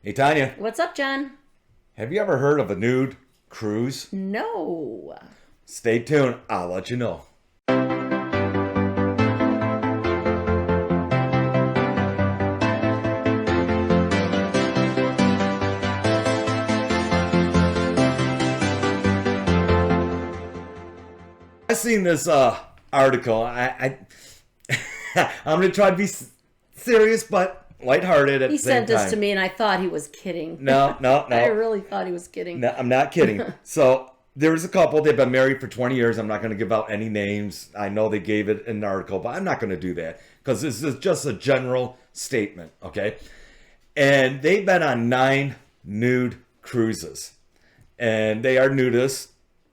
Hey, Tanya, What's up, John? have you ever heard of a nude cruise? No. Stay tuned. I'll let you know. I seen this article. I'm gonna try to be serious, but lighthearted at He the same sent this time. to me and I thought he was kidding. No. I really thought he was kidding. No, I'm not kidding. So there was a couple. They've been married for 20 years. I'm not going to give out any names. I know they gave it in an article, but I'm not going to do that because this is just a general statement, okay? And they've been on 9 nude cruises, and they are nudists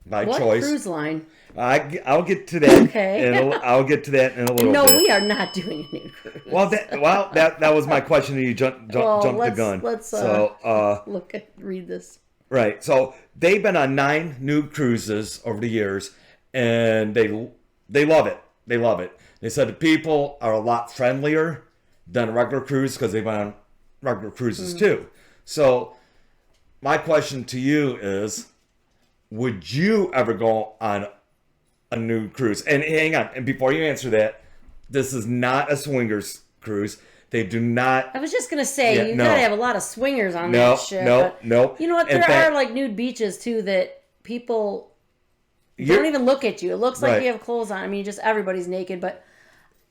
by What choice. cruise line? I'll get to that. Okay. I'll get to that in a little No, bit. we are not doing a nude cruise. Well, that was my question, and you jumped the gun. Let's read this. Right. So they've been on 9 nude cruises over the years, and they love it. They love it. They said the people are a lot friendlier than a regular cruise because they've been on regular cruises too. So my question to you is, would you ever go on a nude cruise? And hang on, and before you answer that, this is not a swingers cruise. They do not. I was just gonna say you gotta have a lot of swingers on that shit. No. You know what? There are like nude beaches too that people don't even look at you. It looks like you have clothes on. I mean, just everybody's naked, but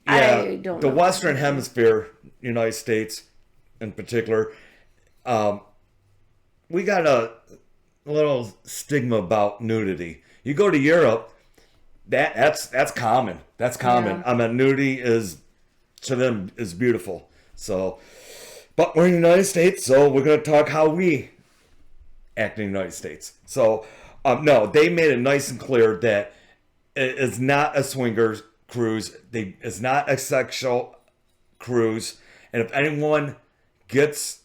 I don't know. The Western Hemisphere, United States in particular, we got a little stigma about nudity. You go to Europe, that's common. That's common. Yeah. I mean, nudity is to them is beautiful. So, but we're in the United States, so we're going to talk how we act in the United States. So, no, they made it nice and clear that it is not a swingers cruise. It's not a sexual cruise. And if anyone gets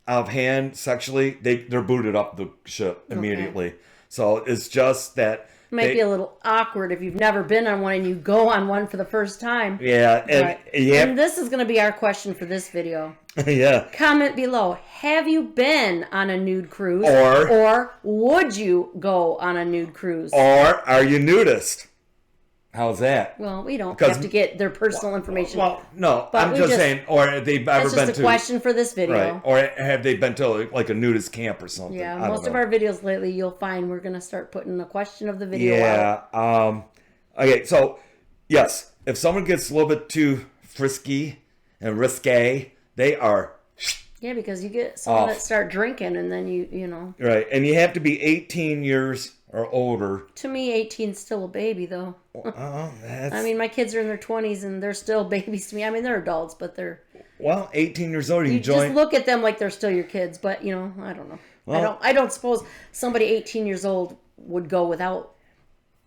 out of hand sexually, they're booted up the ship immediately. Okay. So it's just that might be a little awkward if you've never been on one and you go on one for the first time. Yeah, and this is going to be our question for this video. Yeah. Comment below. Have you been on a nude cruise? Or would you go on a nude cruise? Or are you nudist? How's that? Well, we don't have to get their personal information. Well, no, but I'm just saying, or have they ever been to... That's just a question for this video. Right, or have they been to like a nudist camp or something? Yeah, most of our videos lately, you'll find we're going to start putting a question of the video out. Okay, so, yes, if someone gets a little bit too frisky and risque, they are... Yeah, because you get someone that start drinking and then you know... Right, and you have to be 18 years or older. To me, 18 is still a baby, though. I mean, my kids are in their 20s and they're still babies to me. I mean, they're adults, but they're... Well, 18 years old, you just look at them like they're still your kids, but, you know, I don't know. Well, I don't suppose somebody 18 years old would go without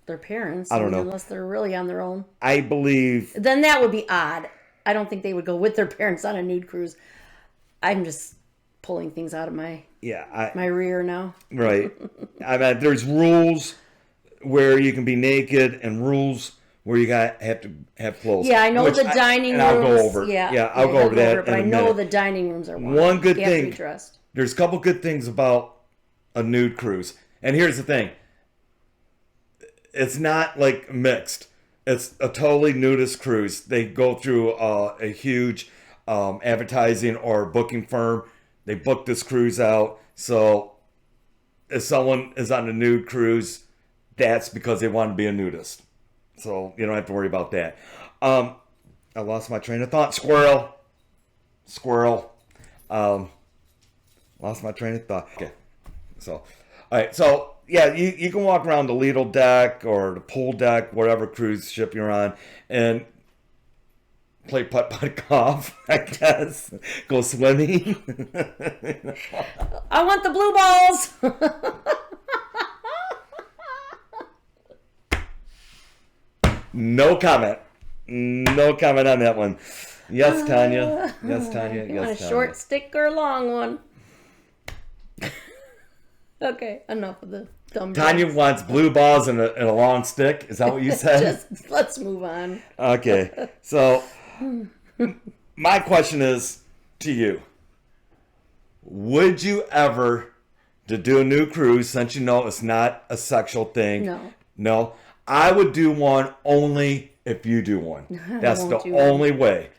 their parents. I don't know. Unless they're really on their own. I believe... Then that would be odd. I don't think they would go with their parents on a nude cruise. I'm just pulling things out of my my rear now. Right. I mean, there's rules where you can be naked and rules where you have to have clothes. Yeah, I know the dining rooms. I'll go over. I'll go over that. But I know the dining rooms are one good thing. You have to be dressed. There's a couple good things about a nude cruise, and here's the thing: it's not like mixed. It's a totally nudist cruise. They go through a huge advertising or booking firm. They book this cruise out. So if someone is on a nude cruise, that's because they want to be a nudist. So you don't have to worry about that. I lost my train of thought. Squirrel. Lost my train of thought. Okay. So, all right. So, yeah, you can walk around the Lido deck or the pool deck, whatever cruise ship you're on, and play putt-putt golf, I guess. Go swimming. I want the blue balls. No comment. No comment on that one. Yes, Tanya. Yes, Tanya. You yes, want a Tanya. short stick or a long one? Okay, enough of the dumb Tanya jokes. wants blue balls and a long stick. Is that what you said? Let's move on. Okay. So, my question is to you. Would you ever to do a nude cruise, since you know it's not a sexual thing? No. No. I would do one only if you do one. That's the only way.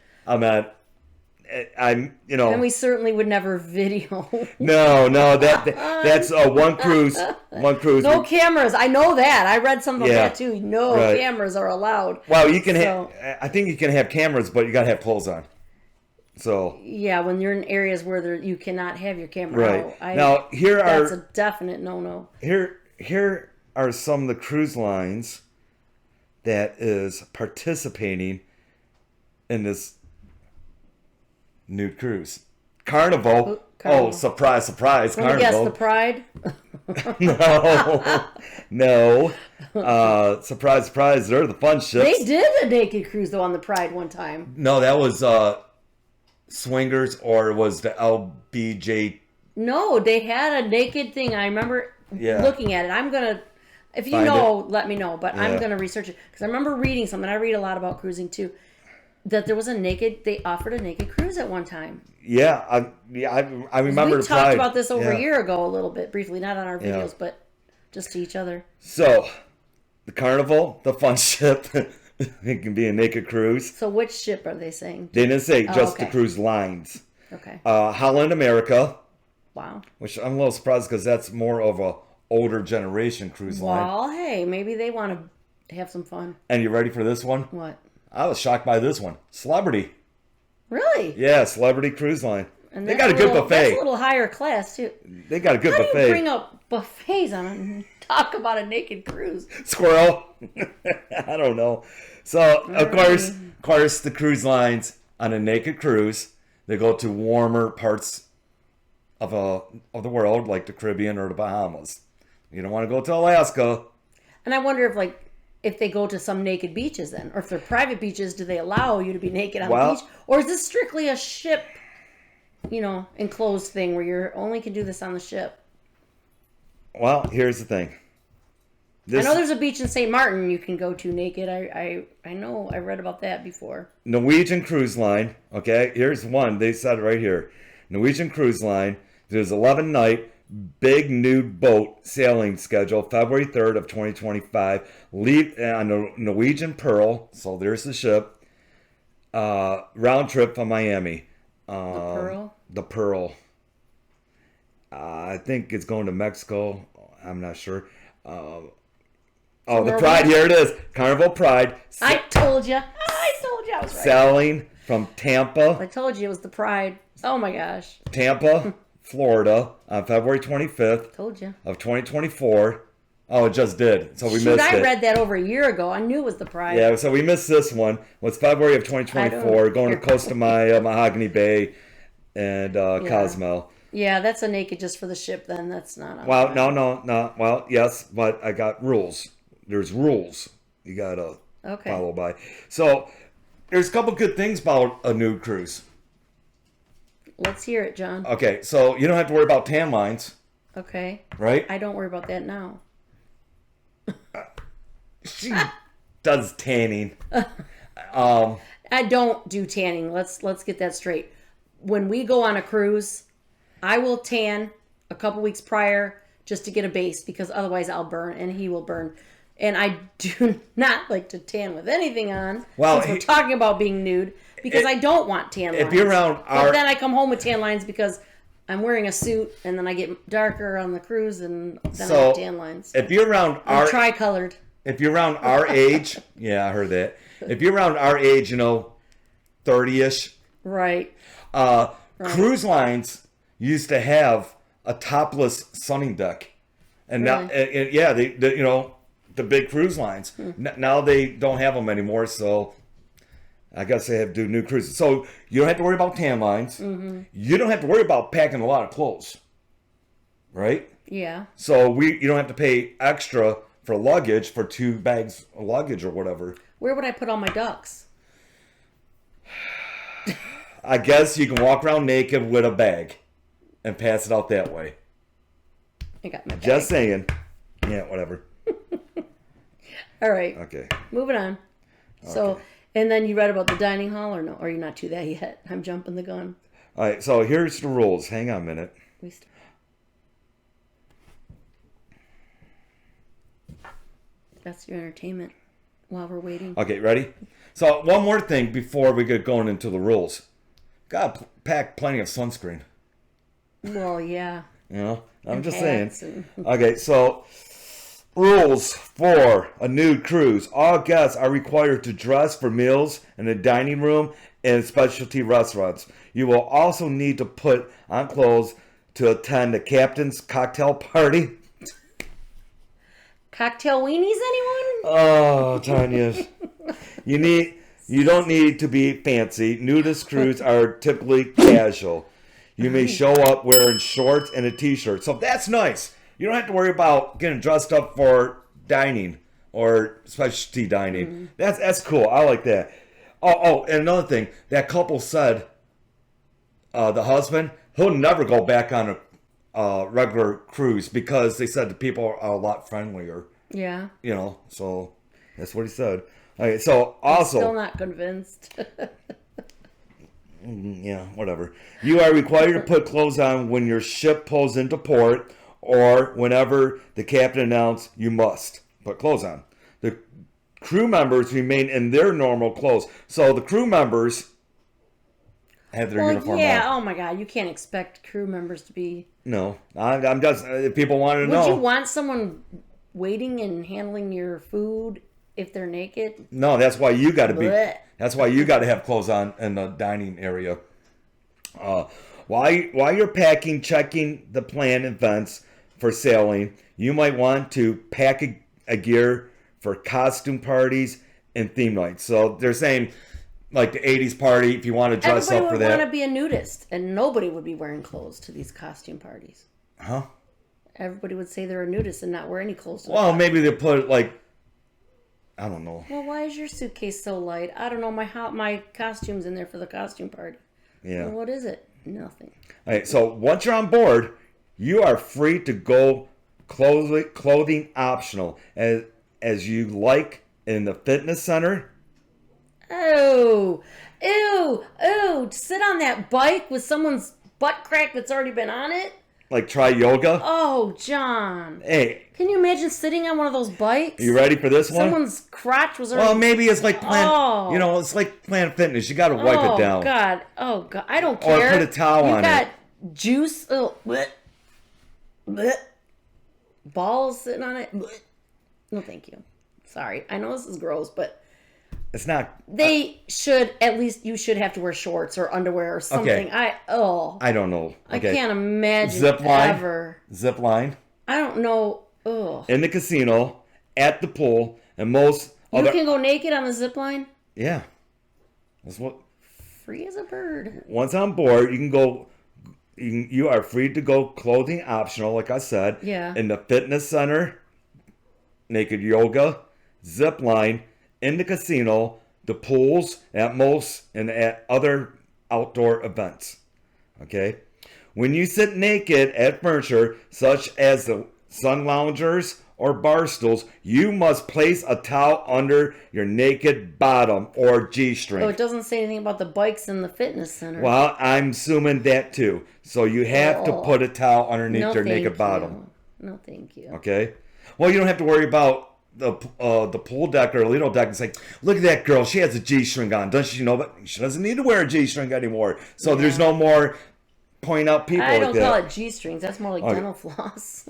I'm, you know. And we certainly would never video. No, that's one cruise. One cruise. No cameras. I know that. I read something about that too. No cameras are allowed. Well, you can I think you can have cameras, but you got to have clothes on. So. Yeah, when you're in areas where you cannot have your camera out. Now, that's a definite no-no. Here are some of the cruise lines that is participating in this nude cruise. Carnival. Oh, surprise, surprise. Carnival. Guess the Pride? No. Surprise, surprise. They're the fun ships. They did a naked cruise, though, on the Pride one time. No, that was Swingers, or was the LBJ? No, they had a naked thing. I remember looking at it. I'm going to, if you know, let me know. But I'm going to research it. Because I remember reading something. I read a lot about cruising, too. That there was they offered a naked cruise at one time. Yeah, I remember. We talked about this over a year ago a little bit, briefly, not on our videos, but just to each other. So, the Carnival, the fun ship, it can be a naked cruise. So which ship are they saying? They didn't say just the cruise lines. Okay. Holland America. Wow. Which I'm a little surprised because that's more of a older generation cruise line. Well, hey, maybe they want to have some fun. And you ready for this one? What? I was shocked by this one. Celebrity. Really? Yeah, Celebrity Cruise Line. And they got a good buffet. That's a little higher class, too. They got a good buffet. How do you bring up buffets on and talk about a naked cruise? Squirrel. I don't know. So, of course, the cruise lines on a naked cruise, they go to warmer parts of the world, like the Caribbean or the Bahamas. You don't want to go to Alaska. And I wonder if they go to some naked beaches then, or if they're private beaches, do they allow you to be naked on the beach? Or is this strictly a ship, enclosed thing where you only can do this on the ship? Well, here's the thing. I know there's a beach in St. Martin you can go to naked. I know. I read about that before. Norwegian Cruise Line. Okay, here's one. They said it right here. Norwegian Cruise Line. There's 11-night big nude boat sailing schedule, February 3rd of 2025. Leave on the Norwegian Pearl. So there's the ship. Round trip from Miami. The Pearl? The Pearl. I think it's going to Mexico. I'm not sure. The Pride. Here it is. Carnival Pride. I told you. I was right. Sailing from Tampa. I told you it was the Pride. Oh my gosh. Tampa, Florida on February 25th. Told you. Of 2024. Oh, it just did. So we missed it. I read that over a year ago. I knew it was the Pride. Yeah, so we missed this one. It's February of 2024. Going to Costa Maya, Mahogany Bay, and Cozumel. Yeah, that's a naked just for the ship then. That's not on Well, no. Well, yes, but I got rules. There's rules you got to follow by. So there's a couple good things about a nude cruise. Let's hear it, John. Okay, so you don't have to worry about tan lines. Okay. Right? I don't worry about that now. She does tanning. I don't do tanning. Let's get that straight. When we go on a cruise, I will tan a couple weeks prior just to get a base because otherwise I'll burn and he will burn. And I do not like to tan with anything on. Well, since we're talking about being nude because I don't want tan lines. If you're around but then I come home with tan lines because I'm wearing a suit and then I get darker on the cruise and then I have tan lines. If you're around I'm tri-colored. If you're around our age, yeah, I heard that. If you're around our age, 30-ish. Right. Cruise lines used to have a topless sunning deck. And now, the big cruise lines. Now they don't have them anymore, so I guess they have to do new cruises. So you don't have to worry about tan lines. Mm-hmm. You don't have to worry about packing a lot of clothes. Right? Yeah. So you don't have to pay extra for luggage for 2 bags of luggage or whatever. Where would I put all my ducks? I guess you can walk around naked with a bag and pass it out that way. I got my bag. Just saying. Yeah, whatever. All right. Okay. Moving on. So, and then you read about the dining hall or no? Or you're not to that yet? I'm jumping the gun. All right, so here's the rules. Hang on a minute. That's your entertainment while we're waiting. Okay, ready? So one more thing before we get going into the rules. Gotta pack plenty of sunscreen. Well, yeah. You know, I'm And just saying. hats and- Okay, so rules for a nude cruise. All guests are required to dress for meals in the dining room and specialty restaurants. You will also need to put on clothes to attend the captain's cocktail party. Cocktail weenies, anyone? Oh, Tanya. You don't need to be fancy. Nudist cruises are typically casual. You may show up wearing shorts and a t-shirt. So that's nice. You don't have to worry about getting dressed up for dining or specialty dining. Mm-hmm. That's cool. I like that. Oh, and another thing. That couple said, the husband, he'll never go back on a regular cruise because they said the people are a lot friendlier. Yeah. You know, so that's what he said. Okay, so also... Still not convinced. Yeah, whatever. You are required to put clothes on when your ship pulls into port or whenever the captain announces you must put clothes on. The crew members remain in their normal clothes. So the crew members have their uniform yeah. on. Oh my God, you can't expect crew members to be. No, I'm just, if people want to know. Would you want someone waiting and handling your food if they're naked? No, that's why you got to be. Blech. That's why you got to have clothes on in the dining area. While you're packing, checking the planned events for sailing, you might want to pack a gear for costume parties and theme nights. So they're saying, like the 80s party, if you want to dress Everybody up for would that. want to be a nudist, and nobody would be wearing clothes to these costume parties. Huh? Everybody would say they're a nudist and not wear any clothes. Well, maybe they put like, I don't know. Well, why is your suitcase so light? I don't know. My costume's in there for the costume party. Yeah. Well, what is it? Nothing. All right, so once you're on board, you are free to go clothing optional as you like in the fitness center. Oh, ew. Sit on that bike with someone's butt crack that's already been on it? Like try yoga. Oh, John. Hey, Can you imagine sitting on one of those bikes? you ready for this one? Someone's crotch was already... Well, maybe it's like Oh. it's like Planet Fitness. You got to wipe it down. Oh, God. I don't Or care. put a towel you on got it. juice. Oh, bleh. Bleh. Balls sitting on it. Bleh. No, thank you. Sorry. I know this is gross, but... It's not. They should, at least you should have to wear shorts or underwear or something. Okay. I don't know. I Okay. can't imagine Zip line. ever. Zip line. I don't know. Ugh. In the casino, at the pool, and most You other. can go naked on the zip line? Yeah. That's what. Free as a bird. Once on board, you can go. You are free to go clothing optional, like I said. Yeah. In the fitness center, naked yoga, zip line, in the casino, the pools, at most, and at other outdoor events. Okay? When you sit naked at furniture, such as the sun loungers or bar stools, you must place a towel under your naked bottom or G-string. Oh, it doesn't say anything about the bikes in the fitness center. Well, I'm assuming that too. So you have to put a towel underneath No, your naked thank bottom. you. No, thank you. Okay? Well, you don't have to worry about the pool deck or Lido deck and say, look at that girl, she has a G-string on. Doesn't she know? But she doesn't need to wear a G-string anymore. So there's no more point out people I like don't that. call it G-strings. That's more like dental floss.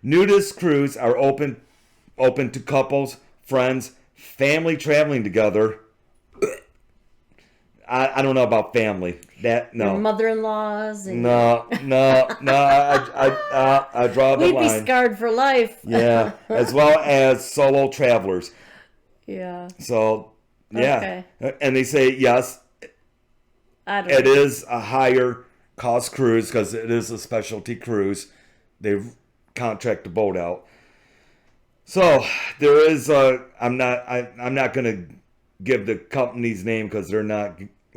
Nudist cruise are open to couples, friends, family traveling together. I don't know about family. That no. Your mother-in-laws. And No. I draw the we'd line. be scarred for life. Yeah, as well as solo travelers. Yeah. So yeah, Okay. and they say yes, I don't it know. is a higher cost cruise because it is a specialty cruise. They contract the boat out. So there is I'm not gonna give the company's name because we're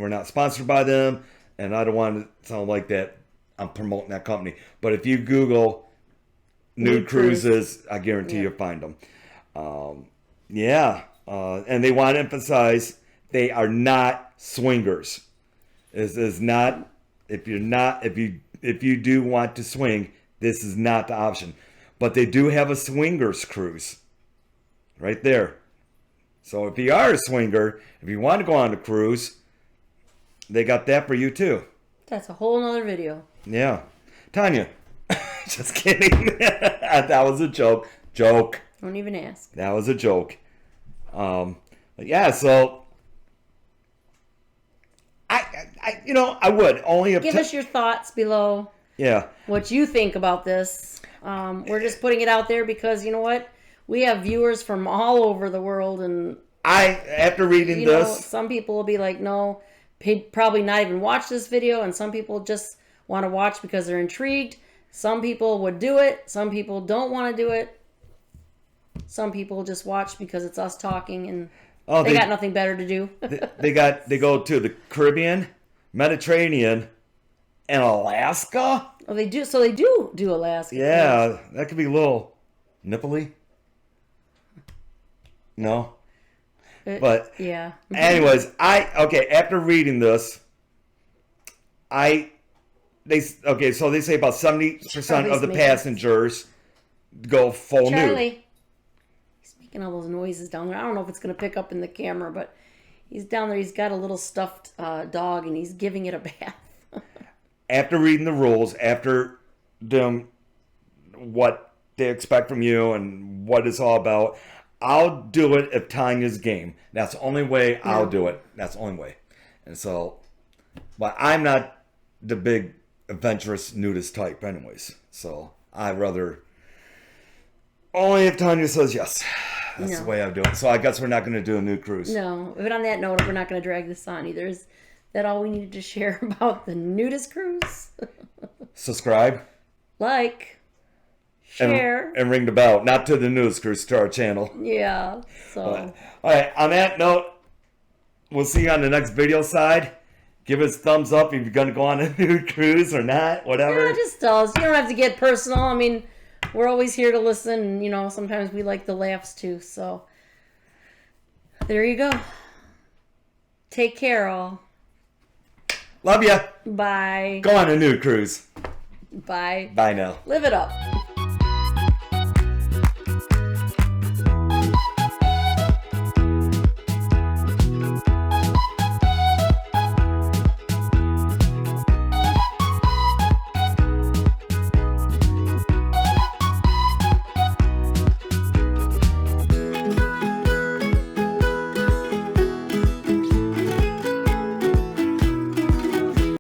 not sponsored by them, and I don't want to sound like that I'm promoting that company. But if you Google Nude Cruises, I guarantee you'll find them. And they want to emphasize they are not swingers. This is not if you do want to swing, this is not the option. But they do have a swingers cruise right there. So if you are a swinger, if you want to go on a cruise, they got that for you too. That's a whole nother video. Yeah. Tanya, just kidding. That was a joke. Joke. Don't even ask. That was a joke. But yeah, so I would only give us your thoughts below. Yeah. What you think about this. We're just putting it out there because you know what? We have viewers from all over the world, and after reading this, some people will be like, no, probably not even watch this video, and some people just want to watch because they're intrigued. Some people would do it. Some people don't want to do it. Some people just watch because it's us talking, and they got nothing better to do. they go to the Caribbean, Mediterranean, and Alaska. Oh, they do. So they do Alaska. Yeah, that could be a little nipply. No. But yeah. Anyways, after reading this, so they say about 70% of the passengers go full nude. He's making all those noises down there. I don't know if it's going to pick up in the camera, but he's down there. He's got a little stuffed dog, and he's giving it a bath. After reading the rules, after them, what they expect from you and what it's all about, I'll do it if Tanya's game. That's the only way I'll do it. That's the only way. And so, but I'm not the big adventurous nudist type anyways. So I'd rather only if Tanya says yes. That's the way I do it. So I guess we're not going to do a nude cruise. No. But on that note, we're not going to drag this on either. Is that all we needed to share about the nudist cruise? Subscribe. Like. Share. And ring the bell. Not to the nudist cruise, to our channel. Yeah. So. All right. On that note, we'll see you on the next video side. Give us a thumbs up if you're going to go on a nude cruise or not. Whatever. Yeah, just tell us. You don't have to get personal. I mean, we're always here to listen. Sometimes we like the laughs too. So. There you go. Take care, all. Love ya. Bye. Go on a nude cruise. Bye. Bye now. Live it up.